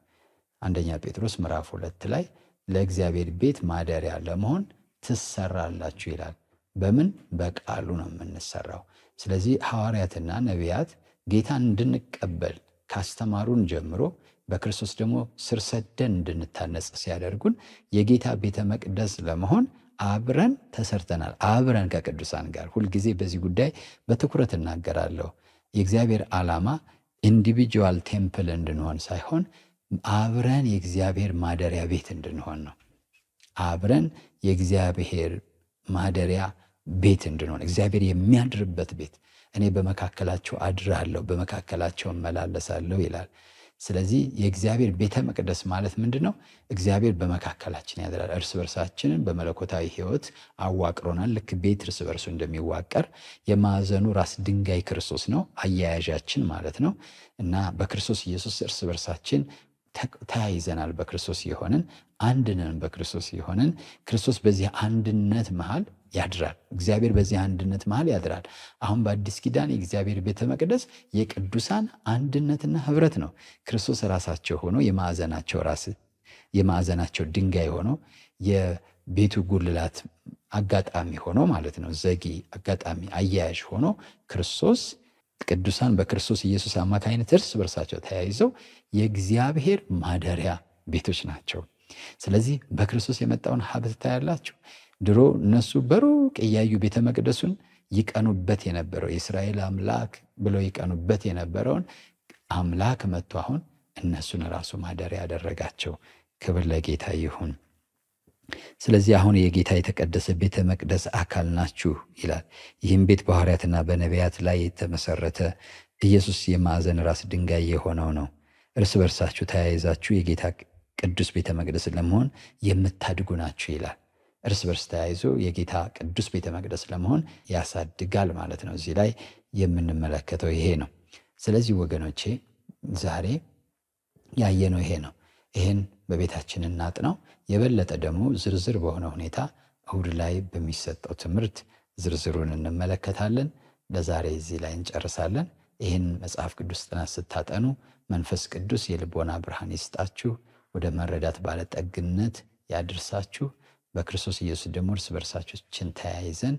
Speaker 1: አንደኛ ጴጥሮስ ምዕራፍ 2 ላይ ለእግዚአብሔር ቤት ማደሪያ ለመሆን ትሰራላችሁ ይላል። በምን? በቃሉ ነው የምንሰራው። ስለዚህ ሐዋርያትና ነቢያት ጌታን እንድንቀበል ካስተማሩን ጀምሮ በክርስቶስ ደግሞ ስር ሰደን እንድንታነጽ ሲያደርጉን የጌታ ቤተ መቅደስ ለመሆን አብረን ተሰርተናል። አብረን ከቅዱሳን ጋር ሁልጊዜ በዚህ ጉዳይ በትኩረት እናገራለሁ። የእግዚአብሔር ዓላማ ኢንዲቪጁዋል ቴምፕል እንድንሆን ሳይሆን አብረን የእግዚአብሔር ማደሪያ ቤት እንድንሆን ነው። አብረን የእግዚአብሔር ማደሪያ ቤት እንድንሆን፣ እግዚአብሔር የሚያድርበት ቤት። እኔ በመካከላቸው አድራለሁ፣ በመካከላቸው እመላለሳለሁ ይላል። ስለዚህ የእግዚአብሔር ቤተ መቅደስ ማለት ምንድነው? እግዚአብሔር በመካከላችን ያድራል። እርስ በርሳችንን በመለኮታዊ ሕይወት አዋቅሮናል። ልክ ቤት እርስ በርሱ እንደሚዋቀር የማዕዘኑ ራስ ድንጋይ ክርስቶስ ነው፣ አያያዣችን ማለት ነው። እና በክርስቶስ ኢየሱስ እርስ በርሳችን ተያይዘናል። በክርስቶስ የሆንን አንድ ነን። በክርስቶስ የሆንን ክርስቶስ በዚህ አንድነት መሃል ያድራል። እግዚአብሔር በዚህ አንድነት መሃል ያድራል። አሁን በአዲስ ኪዳን የእግዚአብሔር ቤተ መቅደስ የቅዱሳን አንድነትና ህብረት ነው። ክርስቶስ ራሳቸው ሆኖ የማዕዘናቸው ራስ የማዕዘናቸው ድንጋይ ሆኖ የቤቱ ጉልላት አጋጣሚ ሆኖ ማለት ነው። ዘጊ አጋጣሚ አያያዥ ሆኖ ክርስቶስ ቅዱሳን በክርስቶስ ኢየሱስ አማካኝነት እርስ በርሳቸው ተያይዘው የእግዚአብሔር ማደሪያ ቤቶች ናቸው። ስለዚህ በክርስቶስ የመጣውን ሀብት ታያላችሁ። ድሮ እነሱ በሩቅ እያዩ ቤተ መቅደሱን ይቀኑበት የነበረው የእስራኤል አምላክ ብለው ይቀኑበት የነበረውን አምላክ መጥቶ አሁን እነሱን ራሱ ማደሪያ ያደረጋቸው። ክብር ለጌታ ይሁን። ስለዚህ አሁን የጌታ የተቀደሰ ቤተ መቅደስ አካል ናችሁ ይላል። ይህም ቤት በሐዋርያትና በነቢያት ላይ የተመሰረተ ኢየሱስ የማዕዘን ራስ ድንጋይ የሆነው ነው። እርስ በርሳችሁ ተያይዛችሁ የጌታ ቅዱስ ቤተ መቅደስ ለመሆን የምታድጉ ናችሁ ይላል። እርስ በርስ ተያይዞ የጌታ ቅዱስ ቤተ መቅደስ ለመሆን ያሳድጋል ማለት ነው። እዚህ ላይ የምንመለከተው ይሄ ነው። ስለዚህ ወገኖቼ ዛሬ ያየነው ይሄ ነው። ይሄን በቤታችን እናጥናው። የበለጠ ደግሞ ዝርዝር በሆነ ሁኔታ እሁድ ላይ በሚሰጠው ትምህርት ዝርዝሩን እንመለከታለን። ለዛሬ እዚህ ላይ እንጨርሳለን። ይህን መጽሐፍ ቅዱስ ጥናት ስታጠኑ መንፈስ ቅዱስ የልቦና ብርሃን ይስጣችሁ፣ ወደ መረዳት ባለጠግነት ያድርሳችሁ። በክርስቶስ ኢየሱስ ደግሞ እርስ በርሳችን ተያይዘን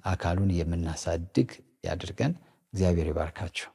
Speaker 1: አካሉን የምናሳድግ ያድርገን። እግዚአብሔር ይባርካችሁ።